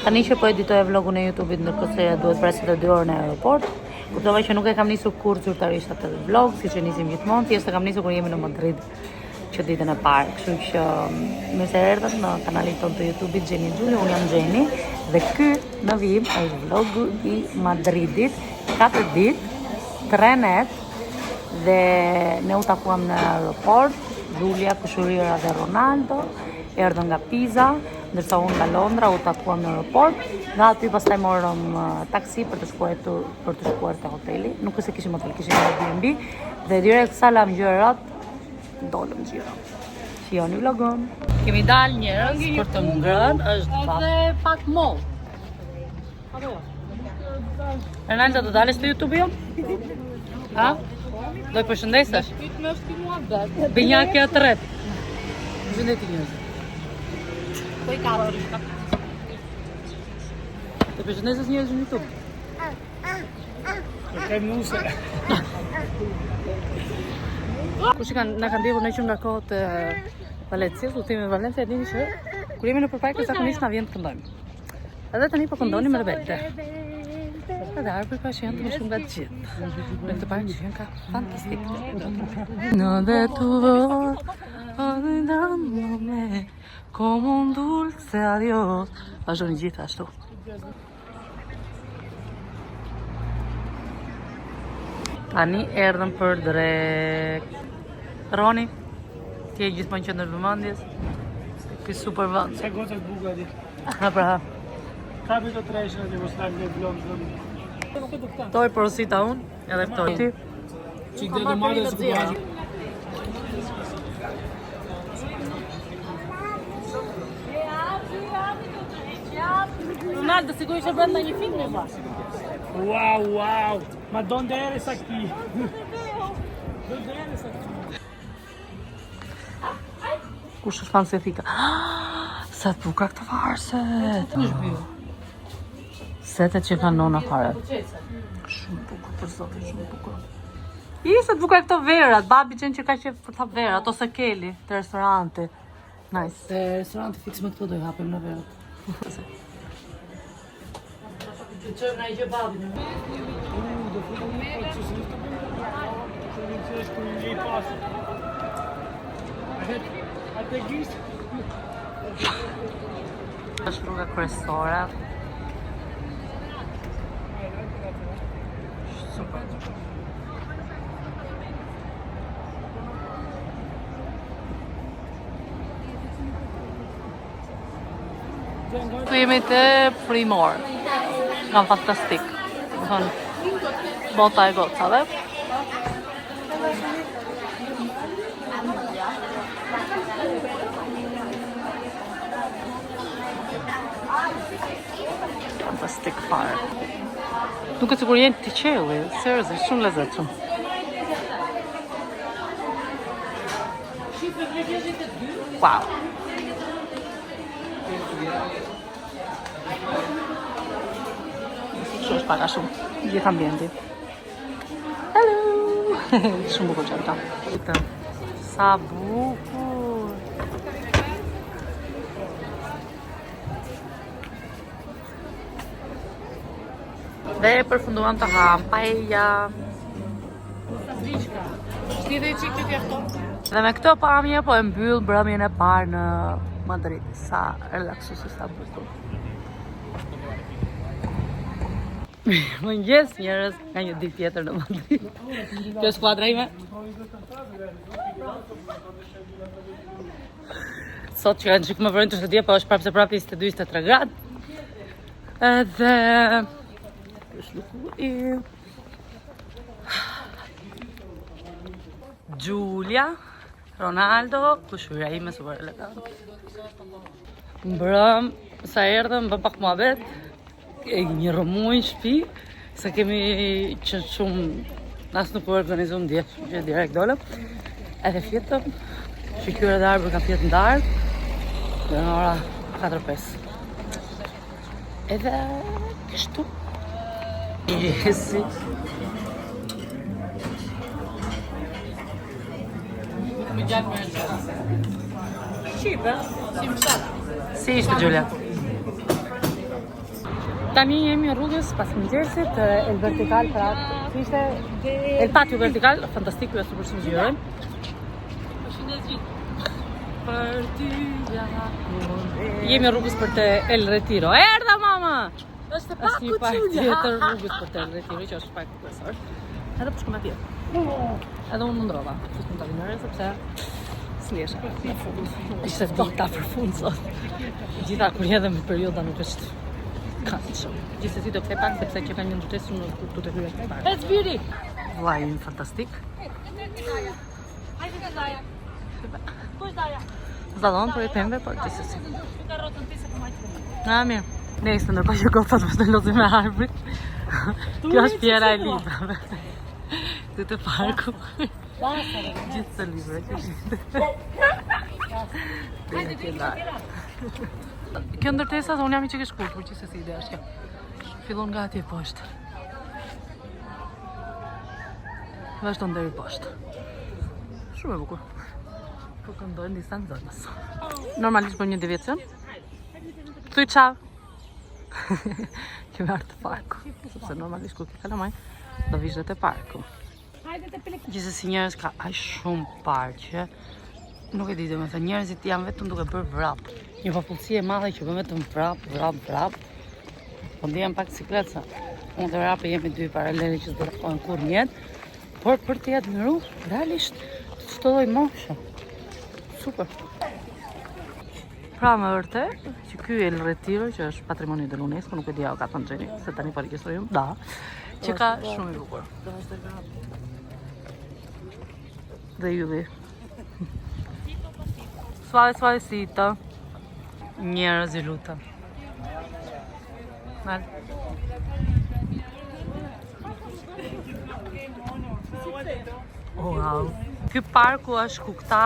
Tani që po editoja vlogun e YouTube-it ndërkohë se duhet presit të 2 orë në aeroport, kuptova që nuk e kam nisur kurrë zyrtarisht atë vlog, siç e nisim gjithmonë, thjesht e kam nisur kur jemi në Madrid që ditën e parë. Kështu që me se erdhët në kanalin tonë të YouTube-it Gjeni Gjuli, unë jam Gjeni dhe ky në vim është vlogu i Madridit, 4 ditë, 3 net dhe ne u takuam në aeroport, Julia, Kushurira dhe Ronaldo, erdhën nga Pisa, ndërsa unë nga Londra u takuam në aeroport, nga aty pastaj morëm taksi për të shkuar te hoteli. Nuk është se kishim hotel, kishim Airbnb dhe direkt sa lam gjërat, dolëm gjiro. Shihoni vlogun. Kemi dalë njerëz për të ngrënë, është edhe pak moll. Ronaldo, do dalësh te YouTube jo? Ha? Do i përshëndesesh? Binjakja të rret. Përshëndetje njerëz. Po i ka rrishka. Të përshëndeses njerëz në YouTube. Kaj muse. Kush na kanë ndjekur ne që nga kohët e Valencias, udhëtimi në Valencia, dini që kur jemi në përpajkë zakonisht na vjen të këndojmë. Edhe tani po këndonim Rebelde. Edhe arpër ka që janë të më shumë nga të gjithë. Në këtë parë që janë ka fantastik. Në dhe tu me como un dulce adios. Vazhdoni gjithë ashtu. Tani erdhëm për drek. Roni, ti e gjithmonë qendër vëmendjes. Ky super vend. Sa gocat buka di. Ha pra. Kapi të treshën dhe mos lagë vlog. Toj porosita unë, edhe këtoj ti. Çik dhe të madhe si kuaj. Ronaldo, sigurisht e brenda një filmi pa. Wow. Ma donde eres aquí? Donde eres aquí? Kush është fan se thika? Sa të buka këtë varset. Setet që kanë nona fare. Shumë bukur për zotin, shumë bukur. Sa të buka këto verat, babi qenë që ka qef për ta verat, ose Keli, të restoranti. Nice. Te restoranti fix me këto do i hapim në verat. Që qërë nga i gjë babi në është rruga kryesore. Super. Tu jemi te Primor. Nga fantastik. Bota e gocave. Fantastik fare. Duket sikur jenë të qelli, seriozisht shumë lezetshëm. Wow. Shumë është paka shumë, gjithë ambienti. Hello! Shumë bukur që ta. Sa bukur! Dhe përfunduan të ham paella. Shti dhe qik të tjefto? Dhe me këto pamje po e mbyll mbrëmjen e parë në Madrid. Sa relaksuese, sa bukur. Mëngjes njerëz, nga një ditë tjetër në Madrid. Kjo është skuadra ime. Sot që kanë qikë më vërën të shëtje, po është prapë se prapë 22-23 gradë. Edhe... është lukuri. Giulia, Ronaldo, kushura ime super elegant. Mbrëm, sa erdhëm, bëm pak muhabet. Një rëmuj në shpi, se kemi qënë shumë, nas nuk u organizuam djetë, që direkt dolëm. Edhe fjetëm, shikyre dhe arbër kam fjetë ndarë, dhe në ora 4-5. Edhe kështu. Jesi. Më gjatë me Shqipe? Si më shatë. Si ishte, Giulia? Tani jemi rrugës pas mëngjesit, El Vertical pra ishte El Patio Vertical, fantastik, ju e super shumë jemi rrugës për te El Retiro. Erdha mama! Është pak një park tjetër rrugës për te El Retiro, që është pak kryesor. Edhe për shkëm atje. Edhe unë mundrova, që s'më të vinore, sepse s'lesha në fund. Ishte dita për fund sot. Gjitha kur edhe me perioda nuk është këndshëm. Gjithsesi do kthej pak sepse që kanë një ndërtesë nuk do të hyj në park. Let's beauty. Vllai fantastik. Zalon për e pembe, por gjithsesi. Na mirë. Nesër ndërkohë që gocat më të lozim me arbrit. Kjo është pjera e librave. Dhe të parku. Gjithë të libra që gjithë. Kjo ndërtesa, unë jam i që ke shkurt, por gjithsesi ideja është kjo. Fillon nga atje poshtë. Vazhdon deri poshtë. Shumë e bukur. Po këndojnë disa nxënës. Normalisht për një deviacion. Thuj qav. Kemi ardhur te parku. Sepse normalisht kur ke kalamaj, do vish dhe te parku. Gjithsesi njerëz ka aq shumë parqe. Nuk e di, domethënë njerëzit janë vetëm duke bërë vrap. Një popullsi e madhe që bën vetëm vrap. Po ndihem pak sikletsa. Unë dhe vrapi jemi dy paralele që s'do të shkojnë kur në jetë. Por për të admiru, realisht, të çdo lloj moshe. Super. Pra më vërtet, që ky El Retiro, që është patrimoni dhe UNESCO, nuk e di o ka thënë Gjeni, se tani po regjistrojmë, da, që ka shumë i bukur. Dhe ylli. Suavecito. Njerëz i lutem. Mal. Wow. Ky parku është ku këta,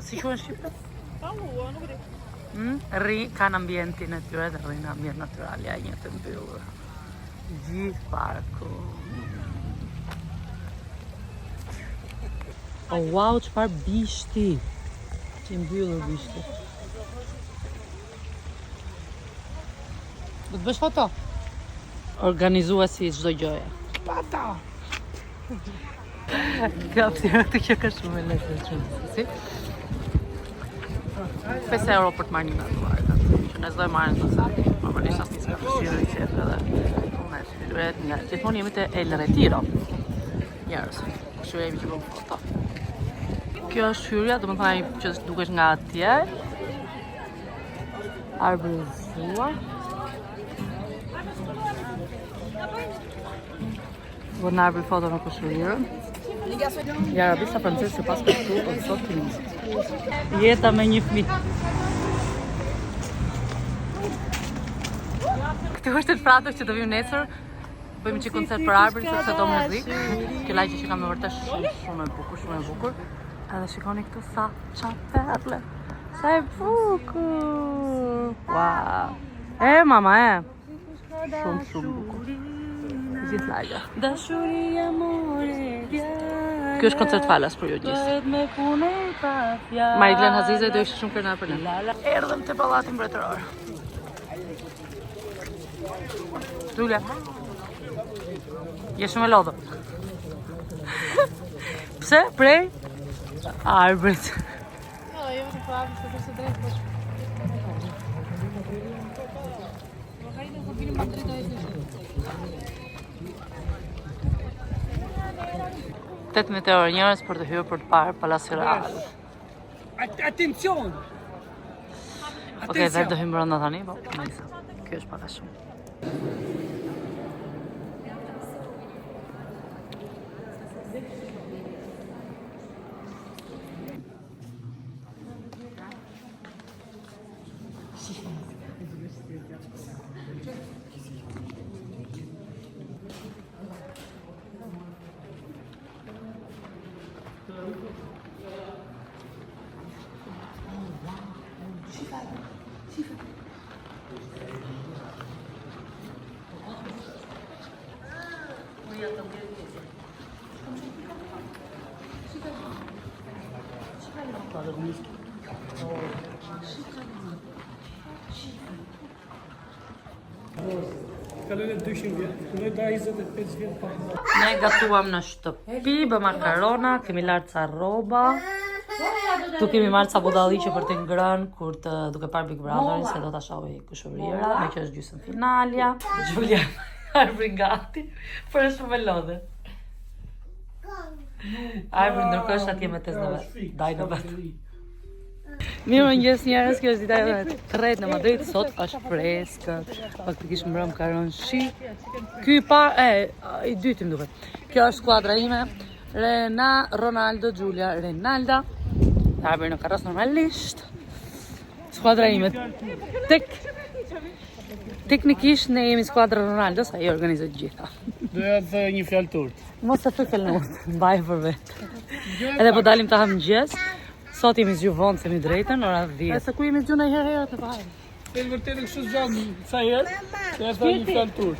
si quhen shqiptar? Kanë ambientin e tyre dhe rrinë ambient natyral, ja një të mbyllur. Gjithë parku. Oh wow, çfarë bishti. Që mbyllur bishti. Do të bësh foto? Organizuesi çdo gjëje. Pata. Ka opsione që ka shumë e lehtë si. 5 euro për të marrë një natuar. Që ne s'do e marrën të sa. Normalisht asnjë s'ka përshirë që edhe unë e shfrytëret nga gjithmonë jemi te El Retiro. Njerëz, shurejmë që bëm foto. Kjo është hyrja, domethënë që dukesh nga atje. Arbëruar. Vë në arbër foto në këshurirën. Ja rabisa francesë që pas këtu o të sot të njësë. Jeta me një fmi. Këtu është të frato që do vim nesër. Bëjmë që koncert për arbër, sepse do muzikë. Kjo lajqë që kam me vërtet shumë e bukur. Edhe shikoni këtu sa perle. Sa e bukur. Wow. E mama e. Shumë bukur. Gjithë lagja. Kjo është koncert falas për ju gjithë. Marie-Glen Hazize do ishte shumë krenar për ne. Erdhëm te pallati mbretëror. Dule. Je shumë e lodhur. Pse? Prej? Arbrit. Jo, jo vetëm po arbrit, por se drejt bash. Nuk ka idë ku vinim Madrid do ishte. 18 euro njerëz për të hyrë për të parë Palacio Real. Attenzione. Okej, dhe do hymë brenda tani, po nëse. Kjo është pak a shumë. Kalojnë 200 vjet. Ne da 25 vjet pa. Ne gatuam në shtëpi, bë makarona, kemi lartë ca rroba. Tu kemi marrë ca budalliqe për të ngrënë kur të duke parë Big Brotherin se do ta shohë kushërira, me që është gjysmë finalja. Julia arbrin gati, për është me lodhe. Arbrin ndërkohë është atje me tezë në vetë, daj në vetë. Mirë mëngjes njerëz, kjo është dita e 3 në Madrid, sot është freskët, faktikisht mbrëm ka rënë shi. Ky i dyti më duket. Kjo është skuadra ime, Rena, Ronaldo, Giulia, Renalda. Arbër në karros normalisht. Skuadra ime teknikisht ne jemi skuadra Ronaldo, sa i organizoj gjitha. Doja të thë një fjalë turp. Mos të thuj fjalë, mbaj për vetë. Edhe po dalim të ha mëngjes. Sot jemi zgju vonë, themi drejtën, ora 10. Se ku jemi zgju në herë të vajmë. E vërtet kështu zgjatë sa herë. Doja të thë një fjalë turp.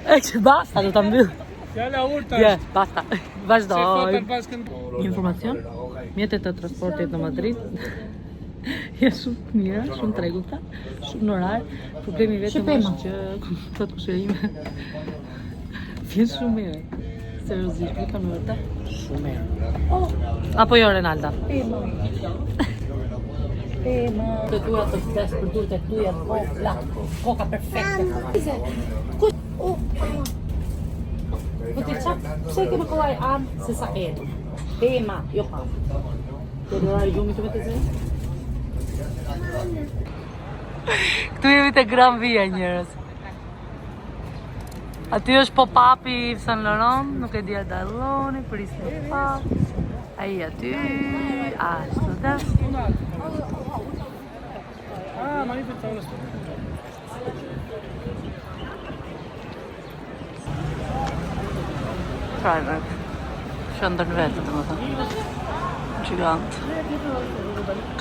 E që basta, do ta mbyll. Fjala urta. Je, basta. Vazhdoj. Një Informacion, mjetet të transportit në Madrid janë shumë të mira, shumë tregulta, shumë në orar. Problemi vetëm është që thot kushërime vjen shumë mirë. Seriozisht, mi kam në vërtet shumë mirë. Apo jo, Renalda? Pema. Të tua të flas për dur të tuja vogla, koka perfekte. Po ti çak, pse ke më kollaj anë se sa edu? Pema, jo pa. Të dora gjumi të me të zënë? Këtu jemi të Gran Via njërës. Aty është pop-up-i i Saint Laurent, nuk e di a dalloni, prisni pak. Ai aty, ashtu dhe. Ma një për të orës. Private. Shëndër në vetë, të më thënë. Gjigant.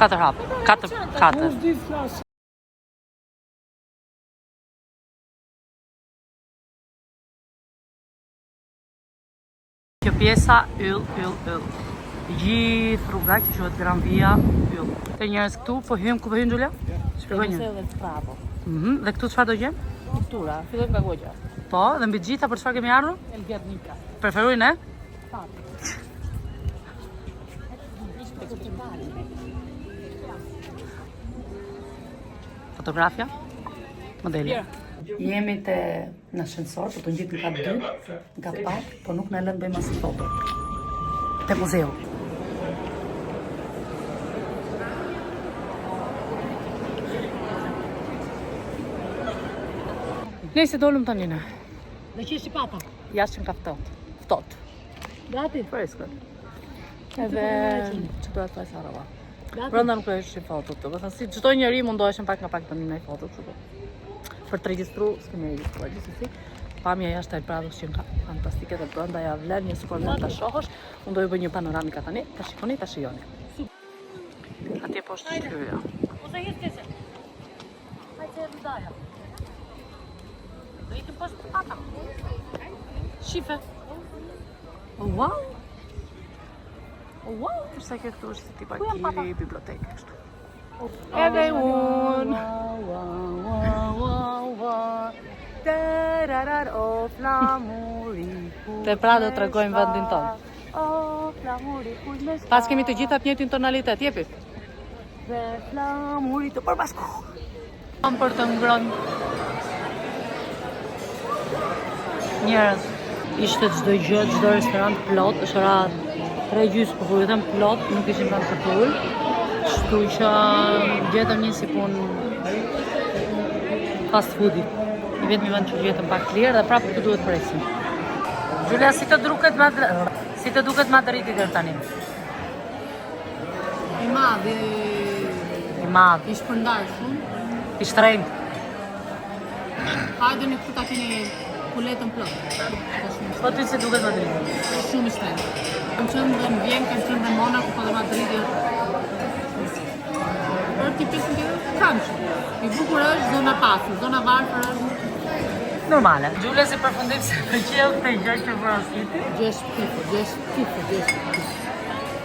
4 hap. 4. Kjo pjesa yll. Gjithë rruga që quhet Gran Via yll. Të njerëz këtu, po hym ku po hyn Giulia? Shpjegoj një. Dhe këtu çfarë do gjem? Kultura, fillojmë nga goxha. Po, dhe mbi të gjitha për çfarë kemi ardhur? Elvjernika. Preferoj ne? Fotografja? Modelja. Jemi në ascensor, po të ngjit në kat 2, nga pak, po nuk na lën bëjmë asnjë foto. Te muzeu. Nëse dolëm tani ne. Dhe që është pata. Jashtë ka ftohtë. Gati. Freskët. Edhe që do të thaj Sarava. Brenda nuk është si foto të, vetëm si çdo njeri mundoheshin pak nga pak të ndaj foto kështu. Për të regjistru, s'kemë regjistruar gjithsesi. Pamja jashtë e Prados që nga fantastike dhe brenda ja vlen një sekondë ta shohësh. Unë do ju bëj një panoramika tani, ta shikoni, ta shijoni. Atje poshtë shtyria. Ose jetëse. Hajde rëndaja. Do ikim poshtë pata. Shife. Wow! Wow! Përsa kjo këtu është si tipa kili, biblioteke kështu. Edhe unë! O flamuri. Te pra do të tregojmë vendin tonë. O flamuri. Pas kemi të gjitha të njëjtin tonalitet, jepi. Dhe flamuri të përbashku. Kam për të ngrënë. Njerëz, ishte çdo gjë, çdo restorant plot, është ora 3:30, po ju them plot, nuk ishin kanë për të ul. Kështu që gjetëm një si punë fast foodi. I vetëm vend që gjetëm pak lirë dhe prapë këtu duhet presim. Giulia, si të duket Madridi deri tani? I madh. I shpërndar shumë. I shtrenjtë. Hajde në këtu ta keni puletën plot. Po ty si duket Madridi? Shumë i shtrenjtë. Kam qenë dhe në Vjenë, kam qenë dhe në Monaco, po dhe Madridi. Për t'i pjesën tjetër, kam që. I bukur është zona pasur, zona varfër është. Normale. Giulia si përfundim se pëlqeu këtë gjë që vrasiti. Gjesh tifo.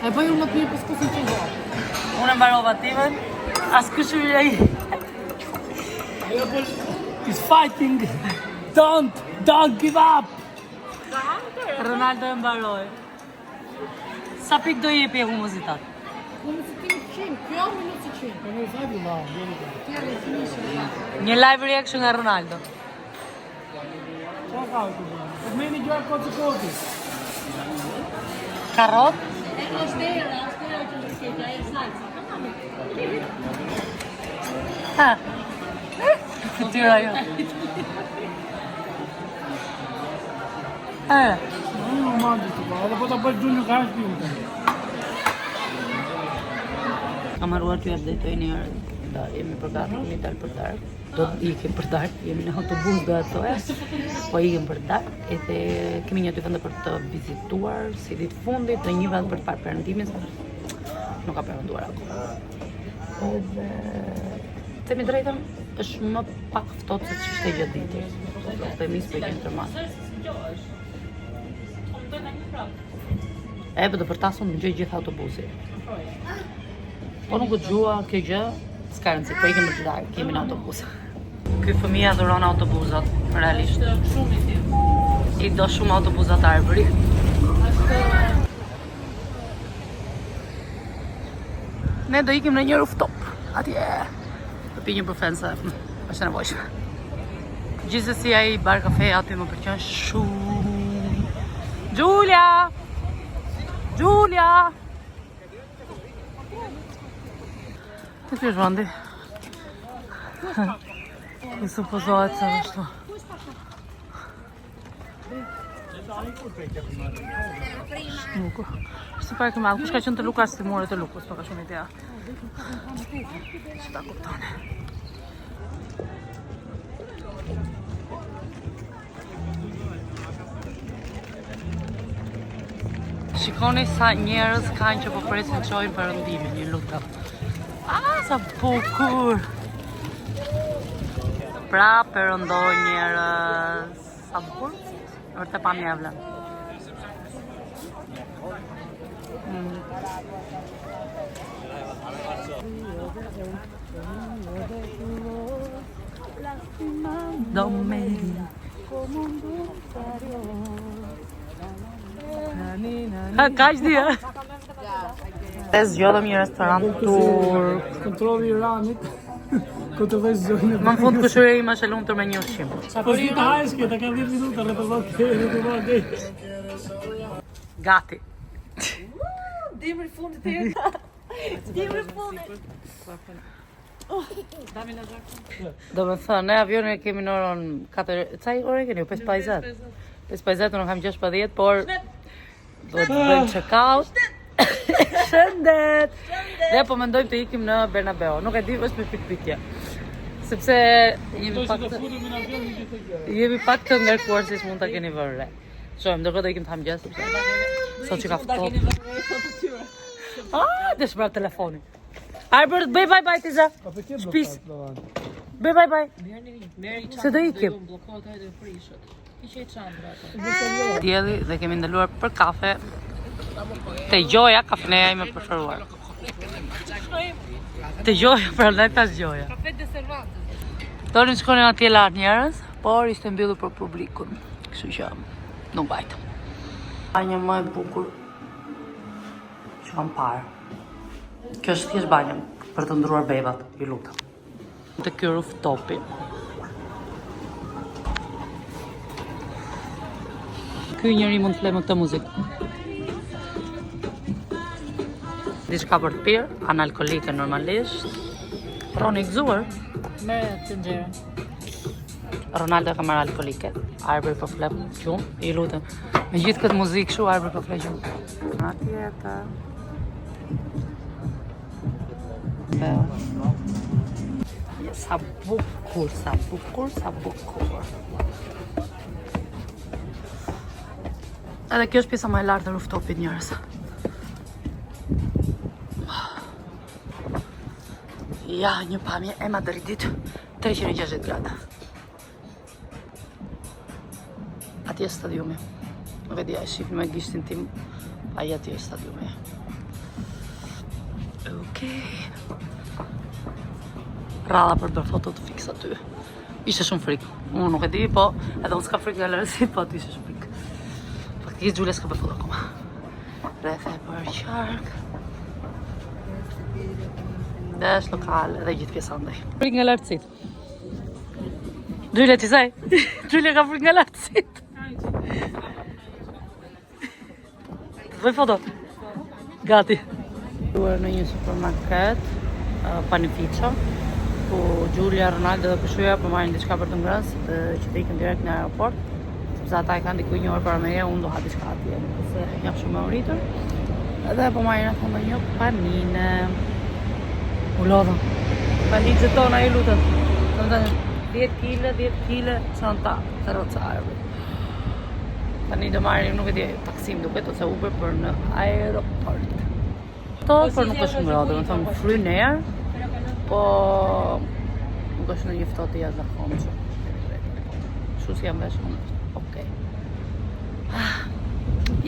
E bëj unë më të mirë për s'kusin që gjë. Unë e mbarova timen, as kush u ai. Is fighting. Don't give up! Ronaldo e mbaroi. Sa pik do jepi humozitat? Unë si ti 100, kjo minut si 100. Po mos hajde valla. Tjerë si nishe. Një live reaction nga Ronaldo. Çfarë ka këtu? Po më një gjë kocë kocë. Karrot? Është dera që është sketa, e salsa. Ha. Tyra jo. Não manda tu, ela pode apoiar Júnior Raspi. Kam harruar t'ju updatoj një herë. Da jemi përgatitur një dalë për darkë. Do të ikim për darkë, jemi në autobus do ato po ikim për darkë. Edhe kemi një dy vende për të vizituar si ditë fundit dhe një vend për të parë perëndimin. Nuk ka perënduar akoma. Edhe themi drejtën, është më pak ftohtë se ç'ishte gjatë ditës. Do të nis për një tërmas. E për të përtasur në gjë gjithë autobusi. Po nuk u gjua kjo gjë, s'ka rëndësi, po ikim të darkë, kemi në autobus. Ky fëmija dhuron autobuzat, realisht. I do shumë autobuzat arbëri. Ne do ikim në një rooftop, atje. Do pi një përfen se është e nevojshme. Gjithsesi ai bar kafe aty më pëlqen shumë. Giulia! Giulia! Të kjo është vandi? Ku supozohet se është? Shmuku. Shtë parë këmallë, kush ka qënë të Lukas të more të Lukus, pa ka shumë idea. Që ta kuptone. Shikoni sa njerëz kanë që po presin të shojnë perëndimin, një lutem. Sa bukur! Pra perëndoj njerëz. Sa bukur? Vërtet pa mjavla. Kaq dia. E zgjodhëm një restorant turk. Kontrolli I Iranit. Ku të vesh zonën. Më në fund kushëria ime është e lumtur me një ushqim. Po si të hajsh këta ka 10 minuta rrethëllon këtë. Gati. Dimri fundit e Dimri fundit. Do me thënë, ne avionin e kemi në orën 4... Ca ore keni? 5:50. 5:50 unë kam 6:10, por do të bëjmë check-out. Shëndet! Dhe po mendojmë të ikim në Bernabeu. Nuk e di, është me pikpikje. Sepse jemi pak të ngarkuar si mund ta keni vënë re. Shojmë, ndërkohë do ikim të hamgjes sepse sot që ka ftohtë. Dhe shprap telefonin. Albert, bëj bye bye Tiza. Shpis. Bëj bye bye. Se do ikim. Dielli dhe kemi ndaluar për kafe. Te Gjoja, kafeneja ime preferuar. Te Gjoja, pra ndaj pas Gjoja. Kafe de Cervantes. Tonin shkonin atje lart njerëz, por ishte mbyllur për publikun. Kështu që nuk vajtëm. Banja më e bukur që kam parë. Kjo është thjesht banja për të ndruar bebat, ju lutem. Të ky rooftopi. Ky njeri mund të fle me këtë muzikë. Diçka për të pirë, analkolike normalisht. Roni gëzuar. Merë të nxerën. Ronaldo ka marrë alkolike. Arbër po flet gjumë, i lutem. Me gjithë këtë muzikë shu, Arbër po flet gjumë. Atjetër. Sa bukur, sa bukur, sa bukur. Edhe kjo është pjesa më e lartë e rooftopit njerëz. Ja, një pamje e Madridit, 360 gradë. Atje është stadiumi. Nuk e di, e shifni me gishtin tim, ai atje është stadiumi. Okej. Ralla për bërë foto të fiks aty. Ishte shumë frikë. Unë nuk e di, po edhe unë s'ka frikë nga lërësit, po aty ishte shumë frikë. Faktikisht Gjulja s'ka përfull akoma. Rrethe për qark. Desh lokal dhe gjithë pjesa ndaj. Frikë nga lartësit. Gjulja ti saj? Gjulja ka frikë nga lartësit. Të bëj foto. Gati. Duar në një supermarket, panificio, ku Gjulja, Ronaldo dhe Pëshuja po marrin diçka për të ngrënë, që të ikën direkt në aeroport, sepse ata e kanë diku një orë para meje, unë do ha diçka atje, se jam shumë e uritur. Edhe po marrin atë në një panine. U lodhëm. Pandicët tona ju lutem. Domethënë 10 kg çanta karrocarë. Tani do marrim, nuk e di, taksim duket ose Uber për në aeroport. Por nuk është ngrohtë, domethënë fryn erë, po nuk është në një ftohtë jashtëzakonshme. Kështu si jam vesh unë. Okej.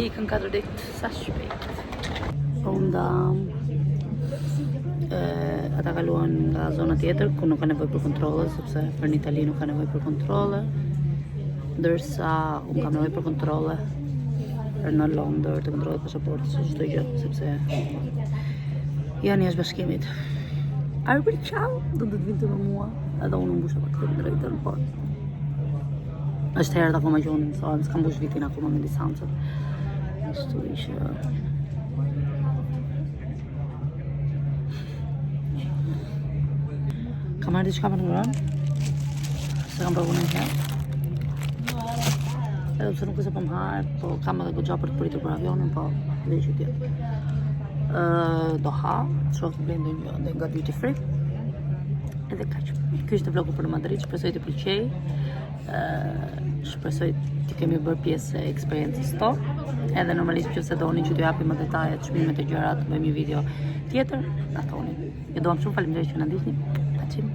Ikën 4 ditë sa shpejt. Ronda ata kaluan nga zona tjetër ku nuk ka nevojë për kontrolle, sepse për në Itali nuk ka nevojë për kontrolle, ndërsa unë kam nevojë për kontrolle për në Londër të kontrollet pasaportës së çdo gjë, sepse janë jashtë bashkimit. Arbër ciao, do të vinte me mua, edhe unë mbusha pak të drejtën, por është herët akoma që unë mësohem, s'kam mbush vitin akoma me distancën. Kështu ishte. Kam marrë diçka për të ngrënë, se kam provu në herë. Edhe pse nuk e se po më harë, po kam edhe goxha për të pritur për avionin, po dhe që tjetë. Do ha, shoh të blej ndonjë nga duty free. Edhe kaq. Ky ishte vlogu për Madrid, shpresoj të pëlqej. Shpresoj të kemi bërë pjesë e eksperiencës tonë. Edhe normalisht nëse doni që t'ju japim më detaje të çmimet e gjërat, bëjmë një video tjetër, na thoni. Ju doam shumë, faleminderit që na ndiqni. Paqim.